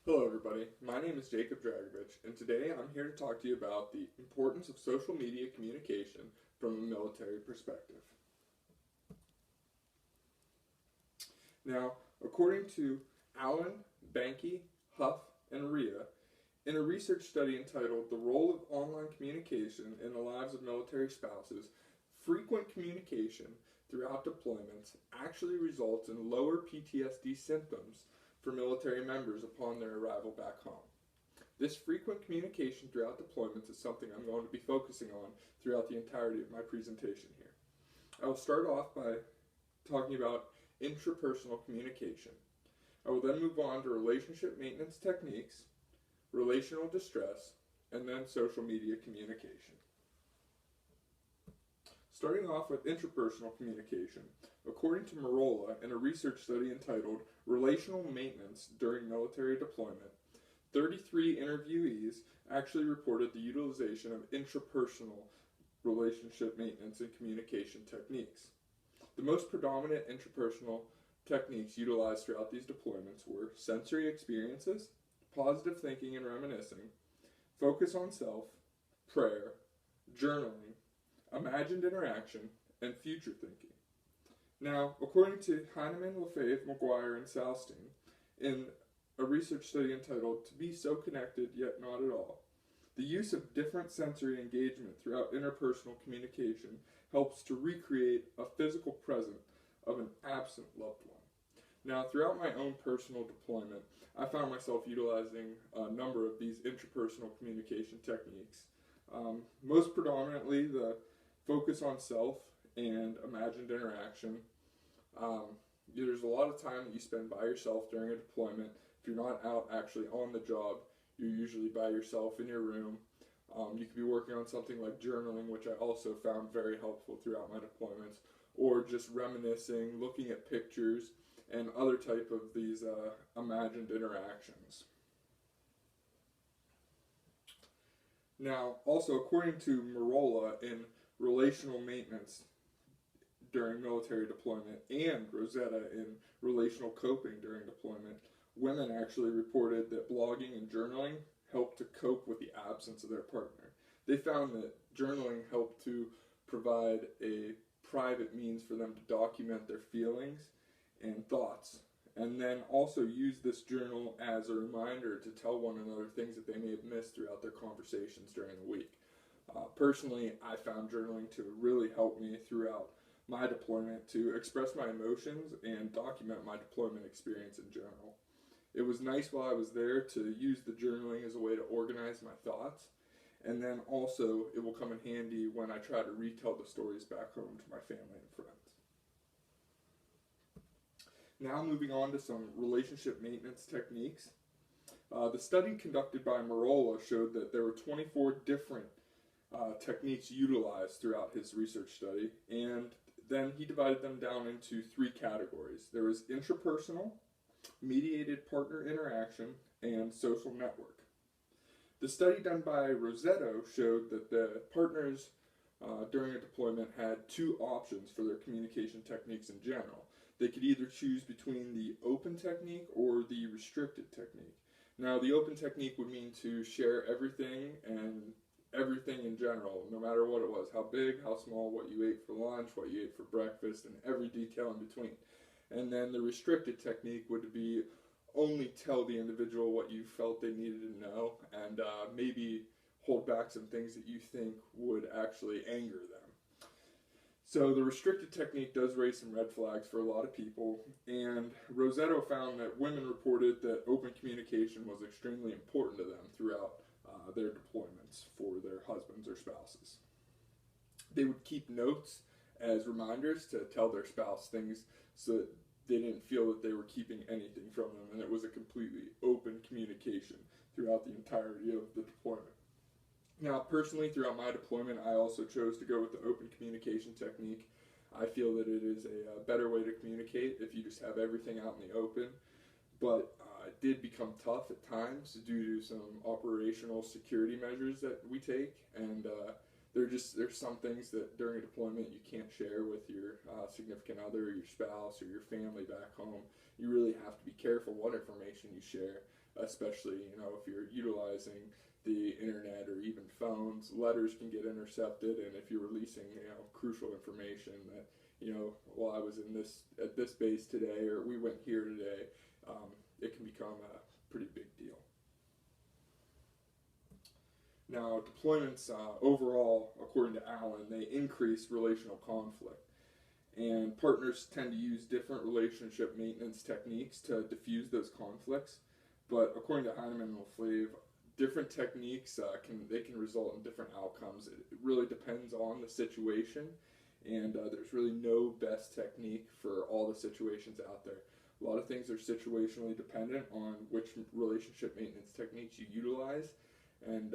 Hello everybody, my name is Jacob Dragovich, and today I'm here to talk to you about the importance of social media communication from a military perspective. Now, according to Allen, Banke, Huff, and Rhea, in a research study entitled The Role of Online Communication in the Lives of Military Spouses, frequent communication throughout deployments actually results in lower PTSD symptoms for military members upon their arrival back home. This frequent communication throughout deployments is something I'm going to be focusing on throughout the entirety of my presentation here. I will start off by talking about intrapersonal communication. I will then move on to relationship maintenance techniques, relational distress, and then social media communication. Starting off with intrapersonal communication, according to Merola in a research study entitled Relational Maintenance During Military Deployment, 33 interviewees actually reported the utilization of intrapersonal relationship maintenance and communication techniques. The most predominant intrapersonal techniques utilized throughout these deployments were sensory experiences, positive thinking and reminiscing, focus on self, prayer, journaling, imagined interaction, and future thinking. Now, according to Heinemann, Lefebvre, McGuire, and Salstein, in a research study entitled To Be So Connected Yet Not at All, the use of different sensory engagement throughout interpersonal communication helps to recreate a physical presence of an absent loved one. Now, throughout my own personal deployment, I found myself utilizing a number of these interpersonal communication techniques. Most predominantly, the focus on self and imagined interaction. There's a lot of time that you spend by yourself during a deployment. If you're not out actually on the job, you're usually by yourself in your room. You could be working on something like journaling, which I also found very helpful throughout my deployments, or just reminiscing, looking at pictures, and other type of these imagined interactions. Now, also according to Merola in Relational Maintenance during military deployment and Rosetta in Relational Coping during deployment, women actually reported that blogging and journaling helped to cope with the absence of their partner. They found that journaling helped to provide a private means for them to document their feelings and thoughts, and then also use this journal as a reminder to tell one another things that they may have missed throughout their conversations during the week. Personally, I found journaling to really help me throughout my deployment to express my emotions and document my deployment experience in general. It was nice while I was there to use the journaling as a way to organize my thoughts, and then also it will come in handy when I try to retell the stories back home to my family and friends. Now moving on to some relationship maintenance techniques. The study conducted by Merola showed that there were 24 different techniques utilized throughout his research study, and then he divided them down into three categories. There was intrapersonal, mediated partner interaction, and social network. The study done by Rosetto showed that the partners during a deployment had two options for their communication techniques in general. They could either choose between the open technique or the restricted technique. Now, the open technique would mean to share everything and everything in general, no matter what it was, how big, how small, what you ate for lunch, what you ate for breakfast, and every detail in between. And then the restricted technique would be only tell the individual what you felt they needed to know, and maybe hold back some things that you think would actually anger them. So the restricted technique does raise some red flags for a lot of people, and Rosetto found that women reported that open communication was extremely important to them throughout their deployments for their husbands or spouses. They would keep notes as reminders to tell their spouse things so that they didn't feel that they were keeping anything from them, and it was a completely open communication throughout the entirety of the deployment. Now, personally, throughout my deployment, I also chose to go with the open communication technique. I feel that it is a better way to communicate if you just have everything out in the open, but it did become tough at times due to some operational security measures that we take, and there's some things that during a deployment you can't share with your significant other, your spouse, or your family back home. You really have to be careful what information you share, especially, if you're utilizing the internet or even phones. Letters can get intercepted, and if you're releasing, crucial information that, well, I was at this base today, or we went here today, it can become a pretty big deal. Now, deployments overall, according to Allen, they increase relational conflict. And partners tend to use different relationship maintenance techniques to diffuse those conflicts. But according to Heinemann and LaFlave, different techniques can result in different outcomes. It really depends on the situation, and there's really no best technique for all the situations out there. A lot of things are situationally dependent on which relationship maintenance techniques you utilize, and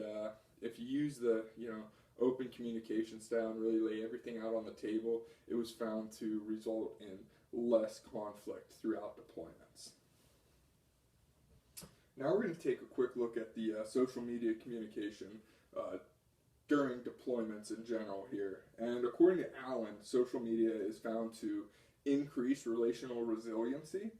if you use the open communication style and really lay everything out on the table, it was found to result in less conflict throughout deployments. Now we're going to take a quick look at the social media communication during deployments in general here. And according to Allen, social media is found to increase relational resiliency,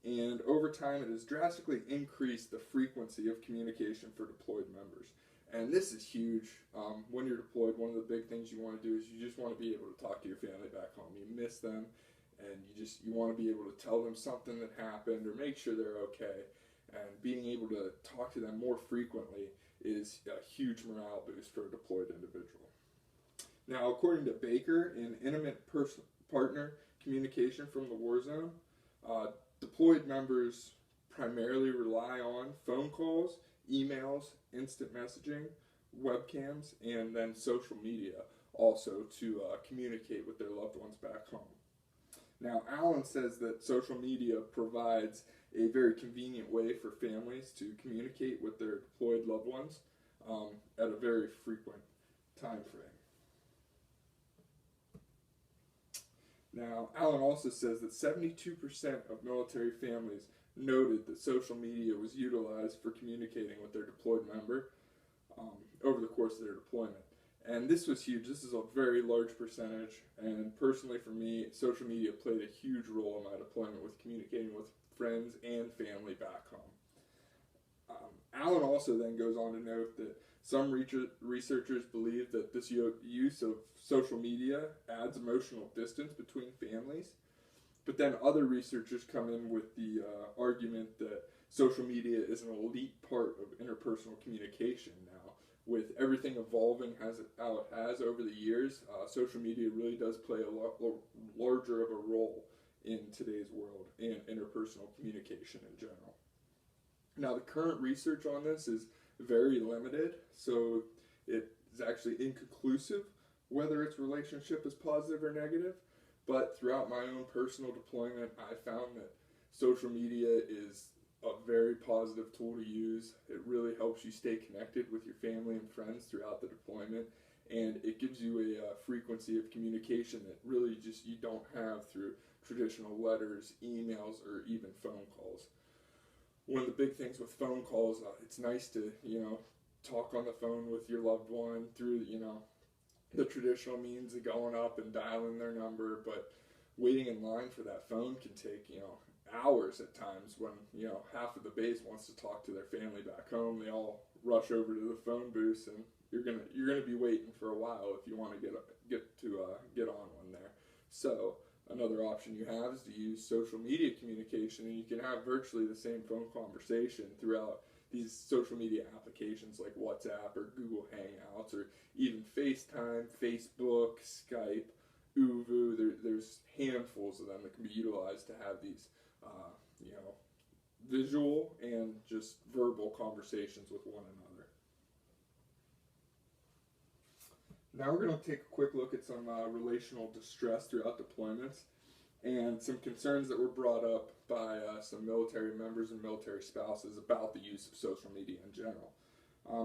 and over time it has drastically increased the frequency of communication for deployed members. And this is huge. When you're deployed, one of the big things you want to do is you just want to be able to talk to your family back home. You miss them, and you want to be able to tell them something that happened or make sure they're okay. And being able to talk to them more frequently is a huge morale boost for a deployed individual. Now, according to Baker, in intimate partner communication from the war zone, deployed members primarily rely on phone calls, emails, instant messaging, webcams, and then social media also to communicate with their loved ones back home. Now, Allen says that social media provides a very convenient way for families to communicate with their deployed loved ones at a very frequent time frame. Now, Allen also says that 72% of military families noted that social media was utilized for communicating with their deployed member over the course of their deployment. And this was huge. This is a very large percentage, and personally for me, social media played a huge role in my deployment with communicating with friends and family back home. Allen also then goes on to note that some researchers believe that this use of social media adds emotional distance between families. But then other researchers come in with the argument that social media is an elite part of interpersonal communication now. With everything evolving how it has over the years, social media really does play a lot larger of a role in today's world and interpersonal communication in general. Now, the current research on this is very limited, so it is actually inconclusive whether its relationship is positive or negative. But throughout my own personal deployment, I found that social media is a very positive tool to use. It really helps you stay connected with your family and friends throughout the deployment, and it gives you a frequency of communication that really just you don't have through traditional letters, emails, or even phone calls. One of the big things with phone calls, it's nice to, talk on the phone with your loved one through, the traditional means of going up and dialing their number, but waiting in line for that phone can take, hours at times when, half of the base wants to talk to their family back home. They all rush over to the phone booth, and you're gonna be waiting for a while if you want to get on one there. So another option you have is to use social media communication, and you can have virtually the same phone conversation throughout these social media applications like WhatsApp or Google Hangouts or even FaceTime, Facebook, Skype, Uvu. There's handfuls of them that can be utilized to have these, visual and just verbal conversations with one another. Now we're going to take a quick look at some relational distress throughout deployments and some concerns that were brought up by some military members and military spouses about the use of social media in general.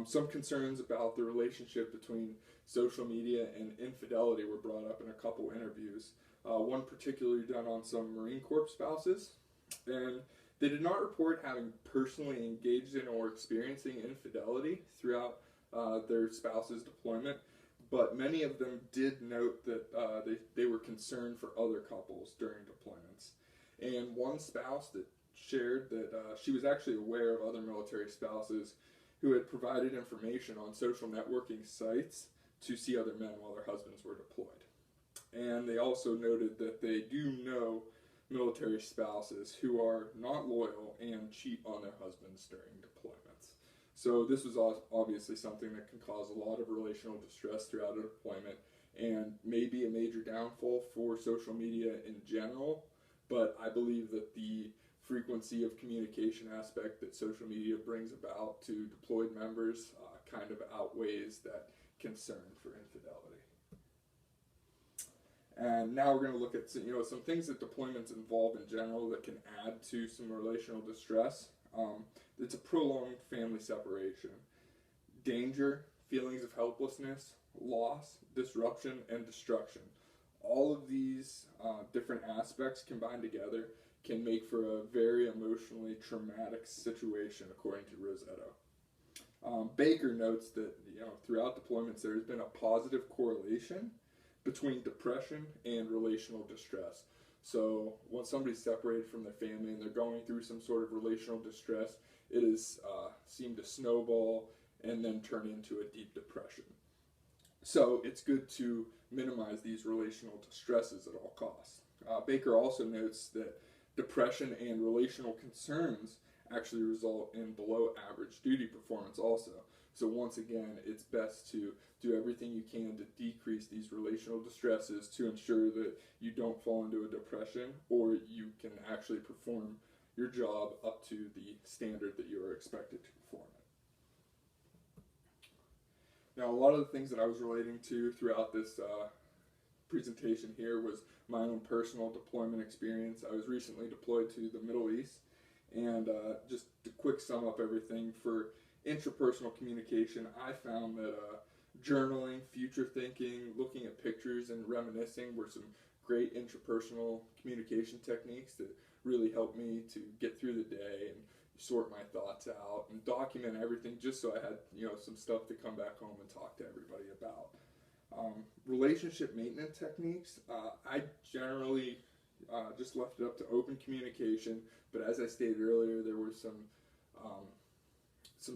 Some concerns about the relationship between social media and infidelity were brought up in a couple interviews. One particularly done on some Marine Corps spouses, and they did not report having personally engaged in or experiencing infidelity throughout their spouse's deployment, but many of them did note that they were concerned for other couples during deployments. And one spouse that shared that she was actually aware of other military spouses who had provided information on social networking sites to see other men while their husbands were deployed. And they also noted that they do know military spouses who are not loyal and cheat on their husbands during deployments. So this was obviously something that can cause a lot of relational distress throughout a deployment and maybe a major downfall for social media in general. But I believe that the frequency of communication aspect that social media brings about to deployed members kind of outweighs that concern for infidelity. And now we're going to look at some things that deployments involve in general that can add to some relational distress. It's a prolonged family separation, danger, feelings of helplessness, loss, disruption, and destruction. All of these different aspects combined together can make for a very emotionally traumatic situation, according to Rossetto. Baker notes that throughout deployments there has been a positive correlation between depression and relational distress. So when somebody's separated from their family and they're going through some sort of relational distress, it is seemed to snowball and then turn into a deep depression. So it's good to minimize these relational distresses at all costs. Baker also notes that depression and relational concerns actually result in below average duty performance also. So once again, it's best to do everything you can to decrease these relational distresses to ensure that you don't fall into a depression or you can actually perform your job up to the standard that you are expected to perform it. Now, a lot of the things that I was relating to throughout this presentation here was my own personal deployment experience. I was recently deployed to the Middle East, and just to quick sum up everything, for intrapersonal communication, I found that journaling, future thinking, looking at pictures, and reminiscing were some great intrapersonal communication techniques that really helped me to get through the day and sort my thoughts out and document everything, just so I had some stuff to come back home and talk to everybody about. Relationship maintenance techniques, I generally just left it up to open communication, but as I stated earlier, there were some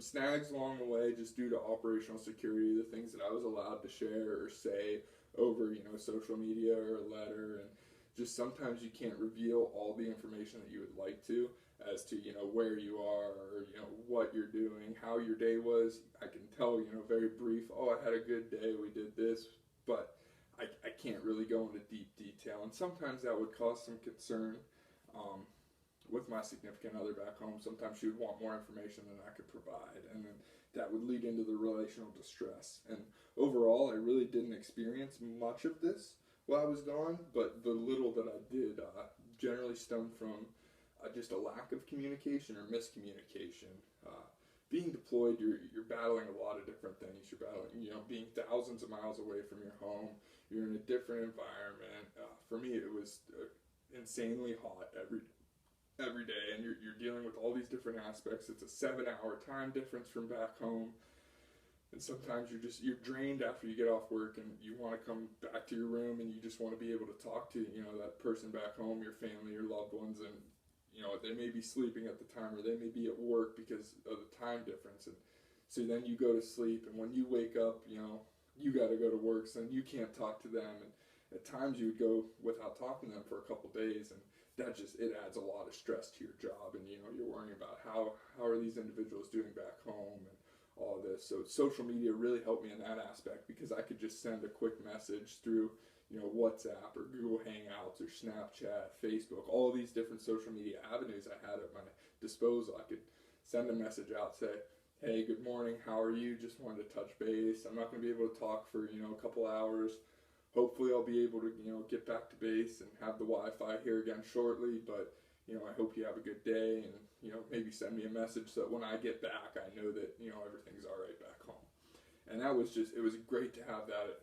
snags along the way just due to operational security, the things that I was allowed to share or say over social media or a letter, and just sometimes you can't reveal all the information that you would like to as to where you are or what you're doing, how your day was. I can tell very brief, oh, I had a good day, we did this, but I can't really go into deep detail, and sometimes that would cause some concern with my significant other back home. Sometimes she would want more information than I could provide, and then that would lead into the relational distress. And overall, I really didn't experience much of this while I was gone, but the little that I did generally stemmed from just a lack of communication or miscommunication. Being deployed, you're battling a lot of different things. You're battling, being thousands of miles away from your home. You're in a different environment. For me, it was insanely hot every day, and you're dealing with all these different aspects. It's a 7-hour time difference from back home, and sometimes you're drained after you get off work, and you want to come back to your room, and you just want to be able to talk to that person back home, your family, your loved ones, and they may be sleeping at the time, or they may be at work because of the time difference, and so then you go to sleep, and when you wake up, you got to go to work, so then you can't talk to them, and at times you would go without talking to them for a couple days, and it adds a lot of stress to your job, and you're worrying about how are these individuals doing back home and all of this. So social media really helped me in that aspect, because I could just send a quick message through WhatsApp or Google Hangouts or Snapchat, Facebook, all these different social media avenues I had at my disposal. I could send a message out, say, hey, good morning, how are you? Just wanted to touch base. I'm not going to be able to talk for a couple hours. Hopefully I'll be able to, get back to base and have the Wi-Fi here again shortly, but, I hope you have a good day, and, maybe send me a message so that when I get back, I know that, everything's all right back home. And that was it was great to have that,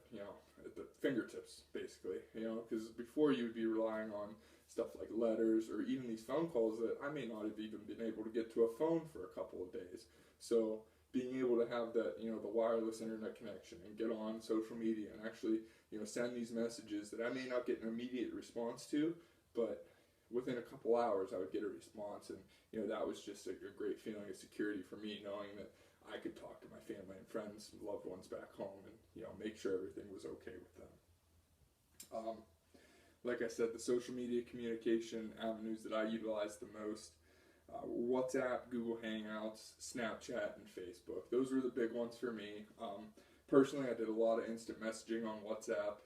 at the fingertips, basically, because before you would be relying on stuff like letters or even these phone calls that I may not have even been able to get to a phone for a couple of days. So being able to have that, the wireless internet connection and get on social media and actually, send these messages that I may not get an immediate response to, but within a couple hours I would get a response, and that was just a great feeling of security for me, knowing that I could talk to my family and friends and loved ones back home, and make sure everything was okay with them. Like I said, the social media communication avenues that I utilize the most WhatsApp, Google Hangouts, Snapchat, and Facebook. Those were the big ones for me. Personally, I did a lot of instant messaging on WhatsApp.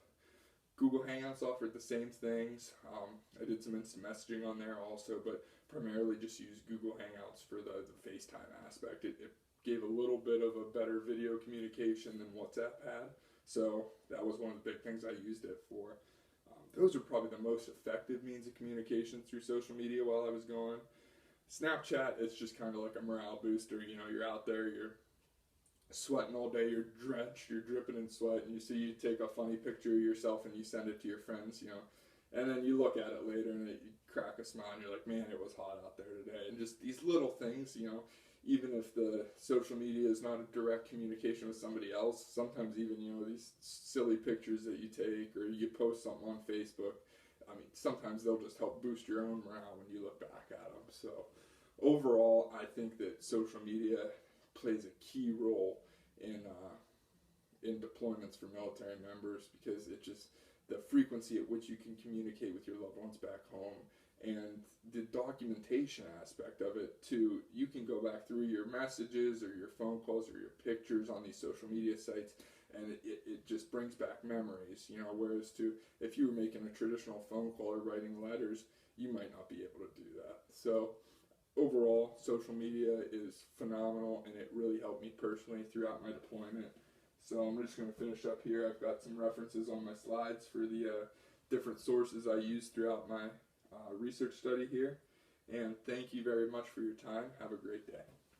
Google Hangouts offered the same things. I did some instant messaging on there also, but primarily just used Google Hangouts for the FaceTime aspect. It gave a little bit of a better video communication than WhatsApp had, so that was one of the big things I used it for. Those are probably the most effective means of communication through social media while I was gone. Snapchat is just kind of like a morale booster. You're out there, you're sweating all day, you're drenched, you're dripping in sweat, and you take a funny picture of yourself and you send it to your friends, and then you look at it later and you crack a smile and you're like, man, it was hot out there today. And just these little things, even if the social media is not a direct communication with somebody else, sometimes even, these silly pictures that you take or you post something on Facebook, I mean, sometimes they'll just help boost your own morale when you look back at them. So overall, I think that social media plays a key role in deployments for military members, because it just, the frequency at which you can communicate with your loved ones back home, and the documentation aspect of it too. You can go back through your messages or your phone calls or your pictures on these social media sites, and it just brings back memories, whereas if you were making a traditional phone call or writing letters, you might not be able to do that. So overall, social media is phenomenal, and it really helped me personally throughout my deployment. So I'm just going to finish up here. I've got some references on my slides for the different sources I used throughout my research study here. And thank you very much for your time. Have a great day.